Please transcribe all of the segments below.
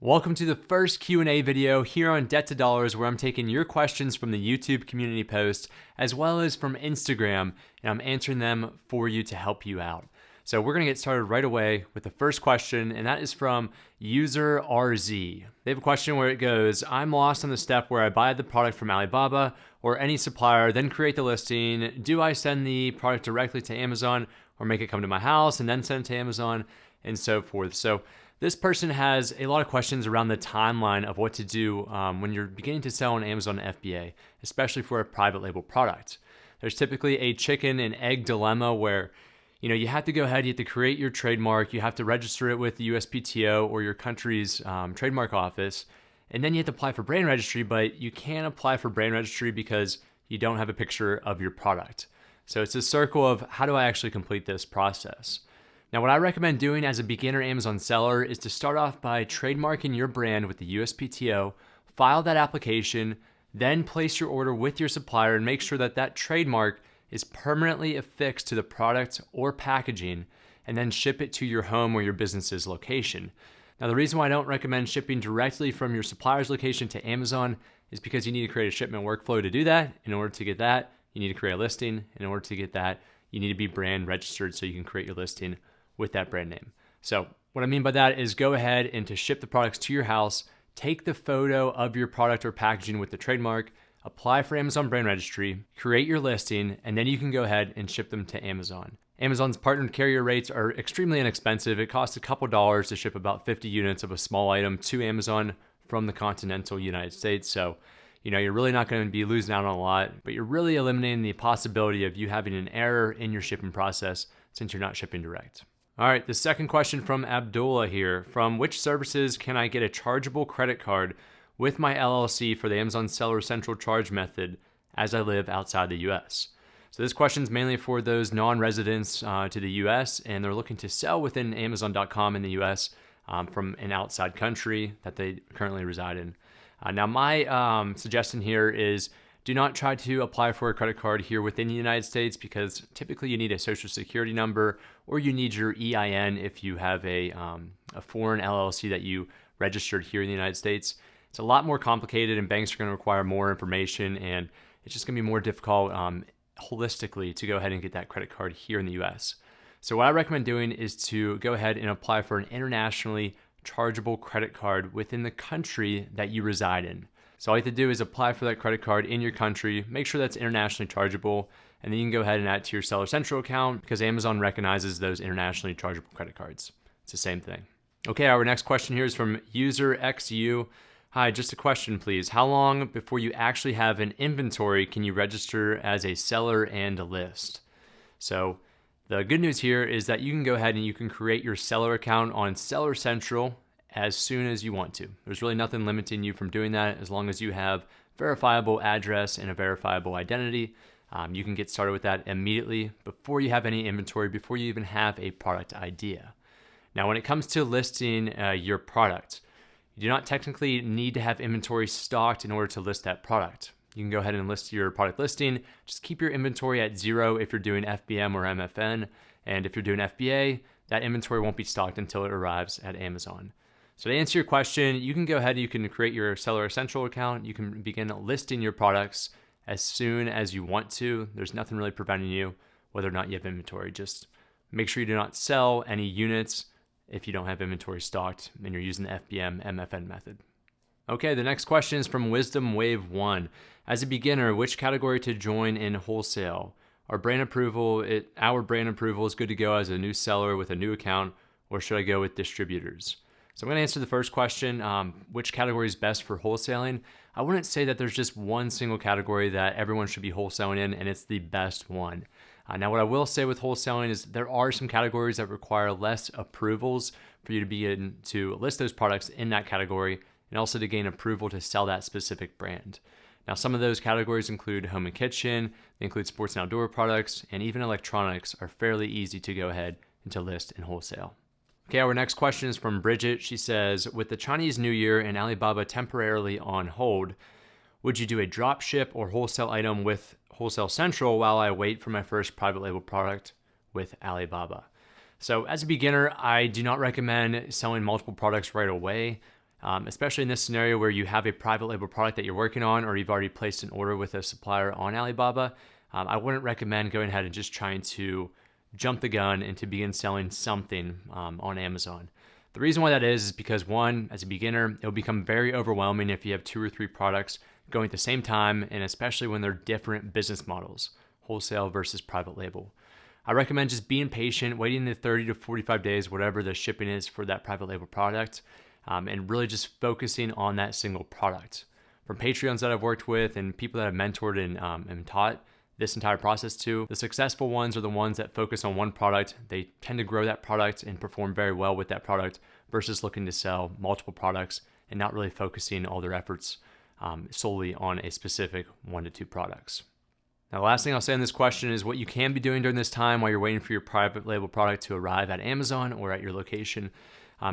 Welcome to the first Q&A video here on Debt to Dollars, where I'm taking your questions from the YouTube community post as well as from Instagram, and I'm answering them for you to help you out. So we're going to get started right away with the first question, and that is from user RZ. They have a question where it goes, I'm lost on the step where I buy the product from Alibaba or any supplier, then create the listing. Do I send the product directly to Amazon or make it come to my house and then send it to Amazon and so forth? So this person has a lot of questions around the timeline of what to do when you're beginning to sell on Amazon FBA, especially for a private label product. There's typically a chicken and egg dilemma where you have to go ahead, you have to create your trademark, you have to register it with the USPTO or your country's trademark office, and then you have to apply for brand registry, but you can't apply for brand registry because you don't have a picture of your product. So it's a circle of how do I actually complete this process? Now, what I recommend doing as a beginner Amazon seller is to start off by trademarking your brand with the USPTO, file that application, then place your order with your supplier and make sure that that trademark is permanently affixed to the product or packaging, and then ship it to your home or your business's location. Now, the reason why I don't recommend shipping directly from your supplier's location to Amazon is because you need to create a shipment workflow to do that. In order to get that, you need to create a listing. In order to get that, you need to be brand registered so you can create your listing with that brand name. So what I mean by that is go ahead and to ship the products to your house, take the photo of your product or packaging with the trademark, apply for Amazon brand registry, create your listing, and then you can go ahead and ship them to Amazon. Amazon's partnered carrier rates are extremely inexpensive. It costs a couple dollars to ship about 50 units of a small item to Amazon from the continental United States. So, you're really not going to be losing out on a lot, but you're really eliminating the possibility of you having an error in your shipping process since you're not shipping direct. All right, the second question from Abdullah here. From which services can I get a chargeable credit card with my LLC for the Amazon Seller Central Charge method as I live outside the US? So this question is mainly for those non-residents to the US, and they're looking to sell within Amazon.com in the US from an outside country that they currently reside in. Now, my suggestion here is do not try to apply for a credit card here within the United States because typically you need a social security number or you need your EIN if you have a foreign LLC that you registered here in the United States. It's a lot more complicated and banks are going to require more information, and it's just going to be more difficult holistically to go ahead and get that credit card here in the US. So what I recommend doing is to go ahead and apply for an internationally chargeable credit card within the country that you reside in. So all you have to do is apply for that credit card in your country, make sure that's internationally chargeable, and then you can go ahead and add it to your Seller Central account because Amazon recognizes those internationally chargeable credit cards. It's the same thing. Okay, our next question here is from user XU. Hi, just a question, please. How long before you actually have an inventory can you register as a seller and list? So the good news here is that you can go ahead and you can create your seller account on Seller Central as soon as you want to. There's really nothing limiting you from doing that as long as you have verifiable address and a verifiable identity. You can get started with that immediately before you have any inventory, before you even have a product idea. Now, when it comes to listing your product, you do not technically need to have inventory stocked in order to list that product. You can go ahead and list your product listing. Just keep your inventory at 0 if you're doing FBM or MFN. And if you're doing FBA, that inventory won't be stocked until it arrives at Amazon. So to answer your question, you can go ahead and you can create your Seller Central account. You can begin listing your products as soon as you want to. There's nothing really preventing you whether or not you have inventory. Just make sure you do not sell any units if you don't have inventory stocked and you're using the FBM MFN method. Okay, the next question is from Wisdom Wave 1. As a beginner, which category to join in wholesale? Our brand approval is good to go as a new seller with a new account, or should I go with distributors? So I'm going to answer the first question, which category is best for wholesaling? I wouldn't say that there's just one single category that everyone should be wholesaling in and it's the best one. Now, what I will say with wholesaling is there are some categories that require less approvals for you to begin to list those products in that category and also to gain approval to sell that specific brand. Now, some of those categories include home and kitchen, they include sports and outdoor products, and even electronics are fairly easy to go ahead and to list in wholesale. Okay, our next question is from Bridget. She says, with the Chinese New Year and Alibaba temporarily on hold, would you do a drop ship or wholesale item with Wholesale Central while I wait for my first private label product with Alibaba? So as a beginner, I do not recommend selling multiple products right away. especially in this scenario where you have a private label product that you're working on, or you've already placed an order with a supplier on Alibaba. I wouldn't recommend going ahead and just trying to jump the gun and to begin selling something on Amazon. The reason why that is because one, as a beginner, it'll become very overwhelming if you have 2 or 3 products going at the same time, and especially when they're different business models, wholesale versus private label. I recommend just being patient, waiting the 30 to 45 days, whatever the shipping is for that private label product, and really just focusing on that single product. From Patreons that I've worked with and people that I've mentored and taught this entire process to, the successful ones are the ones that focus on one product. They tend to grow that product and perform very well with that product versus looking to sell multiple products and not really focusing all their efforts solely on a specific 1 to 2 products. Now, the last thing I'll say on this question is what you can be doing during this time while you're waiting for your private label product to arrive at Amazon or at your location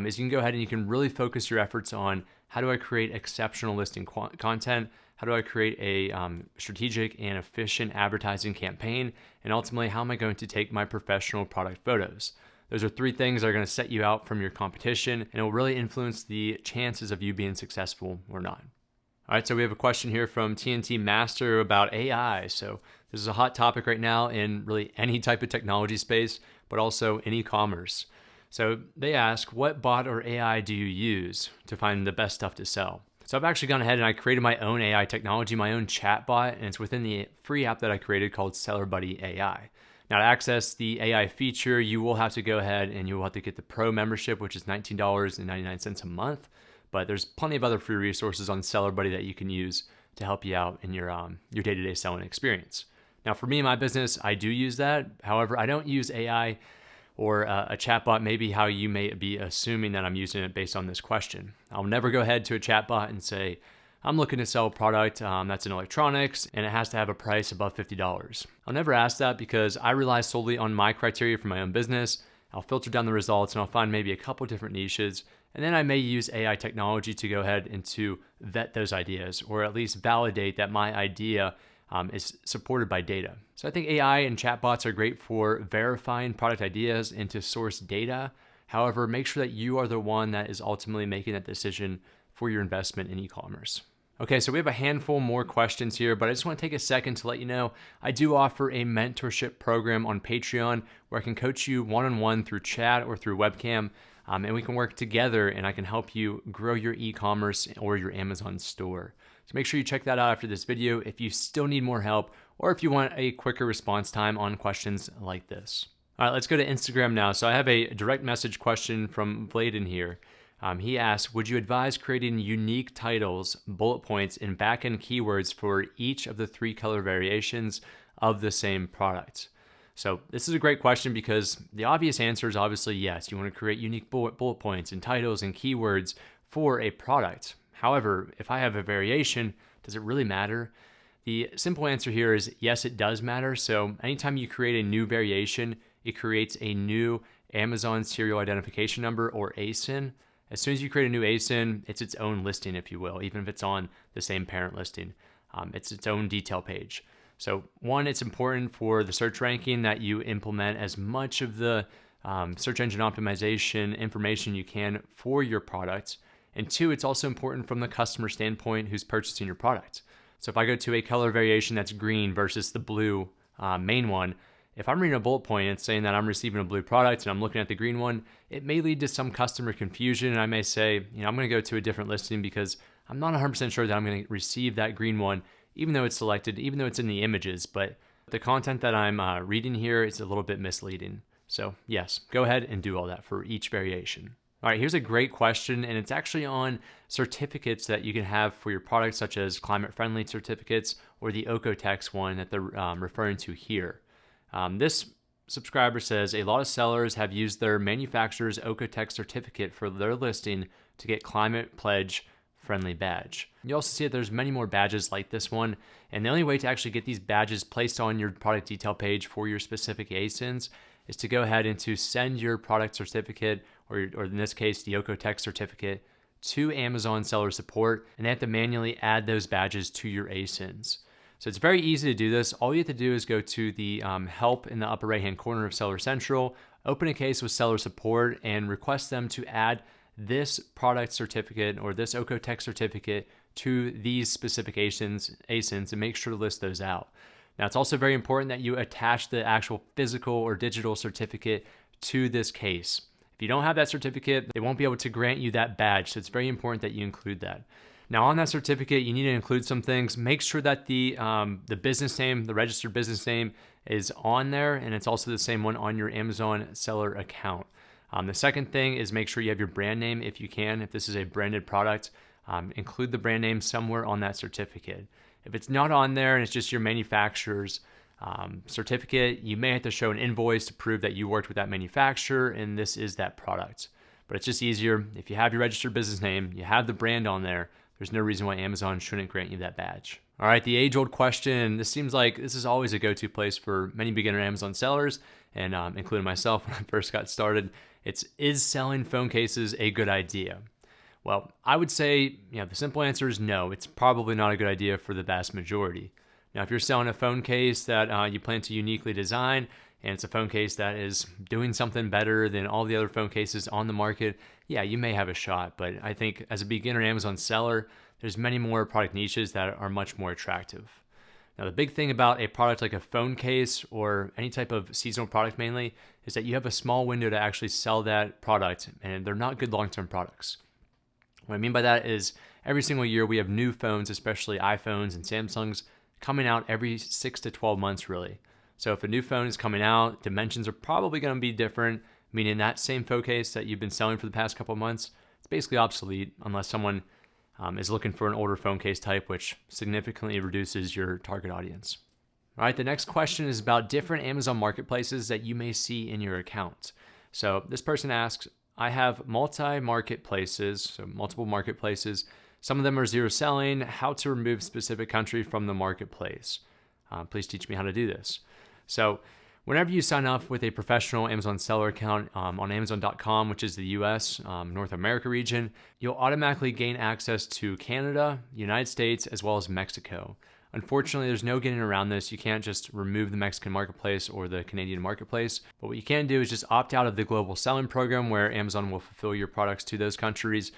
is you can go ahead and you can really focus your efforts on how do I create exceptional listing content, how do I create a strategic and efficient advertising campaign, and ultimately, how am I going to take my professional product photos? Those are 3 things that are going to set you out from your competition, and it will really influence the chances of you being successful or not. All right, so we have a question here from TNT Master about AI. So this is a hot topic right now in really any type of technology space, but also in e-commerce. So they ask, what bot or AI do you use to find the best stuff to sell? So I've actually gone ahead and I created my own AI technology, my own chat bot, and it's within the free app that I created called Seller Buddy AI. Now, to access the AI feature, you will have to go ahead and you will have to get the Pro membership, which is $19.99 a month. But there's plenty of other free resources on Seller Buddy that you can use to help you out in your day-to-day selling experience. Now, for me in my business, I do use that. However, I don't use AI or a chatbot, maybe how you may be assuming that I'm using it based on this question. I'll never go ahead to a chatbot and say, I'm looking to sell a product that's in electronics and it has to have a price above $50. I'll never ask that because I rely solely on my criteria for my own business. I'll filter down the results and I'll find maybe a couple different niches. And then I may use AI technology to go ahead and to vet those ideas or at least validate that my idea is supported by data. So I think AI and chatbots are great for verifying product ideas and to source data. However, make sure that you are the one that is ultimately making that decision for your investment in e-commerce. Okay, so we have a handful more questions here, but I just want to take a second to let you know I do offer a mentorship program on Patreon where I can coach you one-on-one through chat or through webcam, and we can work together and I can help you grow your e-commerce or your Amazon store. So make sure you check that out after this video if you still need more help or if you want a quicker response time on questions like this. All right, let's go to Instagram now. So I have a direct message question from Vladen here. He asks, would you advise creating unique titles, bullet points, and backend keywords for each of the 3 color variations of the same product? So this is a great question because the obvious answer is obviously yes. You want to create unique bullet points and titles and keywords for a product. However, if I have a variation, does it really matter? The simple answer here is yes, it does matter. So anytime you create a new variation, it creates a new Amazon serial identification number or ASIN. As soon as you create a new ASIN, it's its own listing, if you will, even if it's on the same parent listing. It's its own detail page. So one, it's important for the search ranking that you implement as much of the search engine optimization information you can for your product. And 2, it's also important from the customer standpoint who's purchasing your product. So if I go to a color variation that's green versus the blue main one, if I'm reading a bullet point and saying that I'm receiving a blue product and I'm looking at the green one, it may lead to some customer confusion. And I may say, I'm going to go to a different listing because I'm not 100% sure that I'm going to receive that green one, even though it's selected, even though it's in the images. But the content that I'm reading here is a little bit misleading. So yes, go ahead and do all that for each variation. All right, here's a great question, and it's actually on certificates that you can have for your products, such as climate-friendly certificates or the Okotex one that they're referring to here. This subscriber says, a lot of sellers have used their manufacturer's Okotex certificate for their listing to get Climate Pledge Friendly badge. You also see that there's many more badges like this one, and the only way to actually get these badges placed on your product detail page for your specific ASINs is to go ahead and to send your product certificate, or in this case, the Okotex certificate, to Amazon seller support, and they have to manually add those badges to your ASINs. So it's very easy to do this. All you have to do is go to the help in the upper right-hand corner of Seller Central, open a case with seller support, and request them to add this product certificate or this Ocotech certificate to these specific ASINs and make sure to list those out. Now, it's also very important that you attach the actual physical or digital certificate to this case. If you don't have that certificate, they won't be able to grant you that badge. So it's very important that you include that. Now, on that certificate, you need to include some things. Make sure that the business name, the registered business name, is on there, and it's also the same one on your Amazon seller account. The second thing is make sure you have your brand name if you can. If this is a branded product, include the brand name somewhere on that certificate. If it's not on there and it's just your manufacturer's certificate, you may have to show an invoice to prove that you worked with that manufacturer and this is that product. But it's just easier. If you have your registered business name, you have the brand on there, there's no reason why Amazon shouldn't grant you that badge. All right, the age-old question. This seems like this is always a go-to place for many beginner Amazon sellers, and including myself when I first got started. Is selling phone cases a good idea? Well, I would say, the simple answer is no. It's probably not a good idea for the vast majority. Now, if you're selling a phone case that you plan to uniquely design, and it's a phone case that is doing something better than all the other phone cases on the market, yeah, you may have a shot. But I think as a beginner Amazon seller, there's many more product niches that are much more attractive. Now, the big thing about a product like a phone case or any type of seasonal product mainly is that you have a small window to actually sell that product, and they're not good long-term products. What I mean by that is every single year we have new phones, especially iPhones and Samsungs, coming out every 6 to 12 months really. So if a new phone is coming out, dimensions are probably going to be different, meaning that same phone case that you've been selling for the past couple of months, it's basically obsolete unless someone is looking for an older phone case type, which significantly reduces your target audience. All right, the next question is about different Amazon marketplaces that you may see in your account. So this person asks, I have multiple marketplaces. Some of them are zero selling. How to remove specific country from the marketplace? Please teach me how to do this. So whenever you sign up with a professional Amazon seller account on Amazon.com, which is the US, North America region, you'll automatically gain access to Canada, United States, as well as Mexico. Unfortunately, there's no getting around this. You can't just remove the Mexican marketplace or the Canadian marketplace. But what you can do is just opt out of the global selling program where Amazon will fulfill your products to those countries,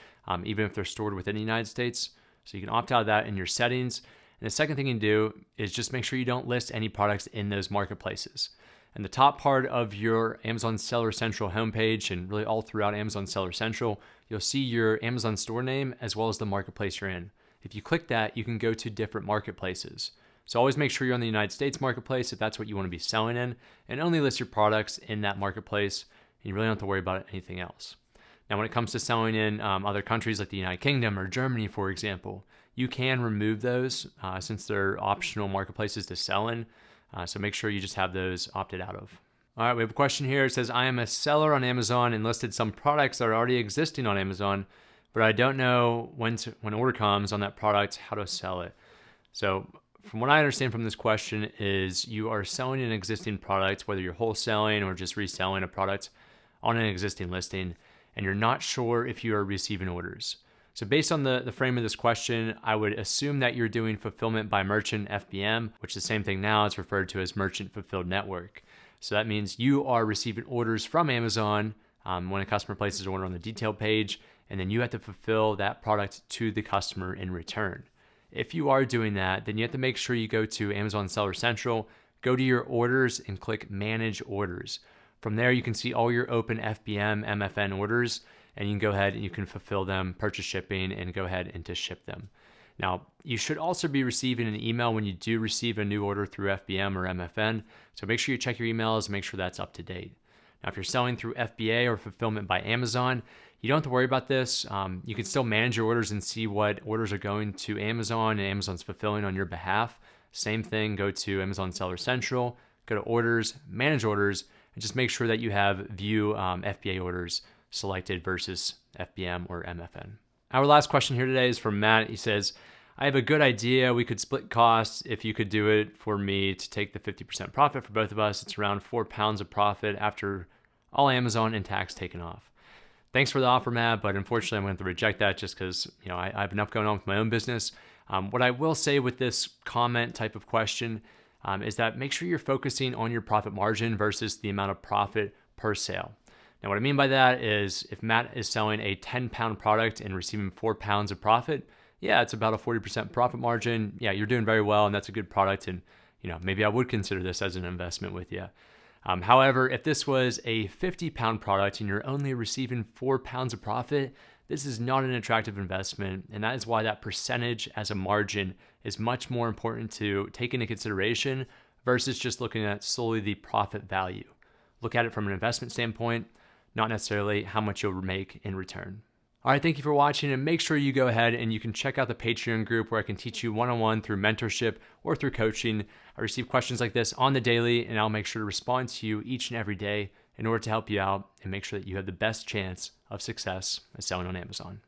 even if they're stored within the United States. So you can opt out of that in your settings. And the second thing you can do is just make sure you don't list any products in those marketplaces. And the top part of your Amazon Seller Central homepage, and really all throughout Amazon Seller Central, you'll see your Amazon store name as well as the marketplace you're in. If you click that, you can go to different marketplaces. So always make sure you're on the United States marketplace if that's what you want to be selling in, and only list your products in that marketplace. And you really don't have to worry about anything else. Now, when it comes to selling in other countries like the United Kingdom or Germany, for example, you can remove those since they're optional marketplaces to sell in. So make sure you just have those opted out of. All right, we have a question here. It says, I am a seller on Amazon and listed some products that are already existing on Amazon, but I don't know when order comes on that product, how to sell it. So from what I understand from this question is you are selling an existing product, whether you're wholesaling or just reselling a product on an existing listing, and you're not sure if you are receiving orders. So based on the frame of this question, I would assume that you're doing fulfillment by merchant FBM, which is the same thing now. It's referred to as merchant fulfilled network. So that means you are receiving orders from Amazon when a customer places an order on the detail page, and then you have to fulfill that product to the customer in return. If you are doing that, then you have to make sure you go to Amazon Seller Central, go to your orders and click Manage Orders. From there, you can see all your open FBM, MFN orders, and you can go ahead and you can fulfill them, purchase shipping, and go ahead and to ship them. Now, you should also be receiving an email when you do receive a new order through FBM or MFN, so make sure you check your emails and make sure that's up to date. Now, if you're selling through FBA or fulfillment by Amazon, you don't have to worry about this. You can still manage your orders and see what orders are going to Amazon and Amazon's fulfilling on your behalf. Same thing, go to Amazon Seller Central, go to Orders, Manage Orders, and just make sure that you have View FBA orders selected versus FBM or MFN. Our last question here today is from Matt. He says, I have a good idea. We could split costs if you could do it for me to take the 50% profit for both of us. It's around 4 pounds of profit after all Amazon and tax taken off. Thanks for the offer, Matt, but unfortunately I'm going to have to reject that just because I have enough going on with my own business. What I will say with this comment type of question is that make sure you're focusing on your profit margin versus the amount of profit per sale. Now, what I mean by that is if Matt is selling a 10-pound product and receiving 4 pounds of profit, yeah, it's about a 40% profit margin. Yeah, you're doing very well, and that's a good product. And maybe I would consider this as an investment with you. However, if this was a 50-pound product and you're only receiving 4 pounds of profit, this is not an attractive investment. And that is why that percentage as a margin is much more important to take into consideration versus just looking at solely the profit value. Look at it from an investment standpoint, not necessarily how much you'll make in return. All right, thank you for watching, and make sure you go ahead and you can check out the Patreon group where I can teach you one-on-one through mentorship or through coaching. I receive questions like this on the daily, and I'll make sure to respond to you each and every day in order to help you out and make sure that you have the best chance of success at selling on Amazon.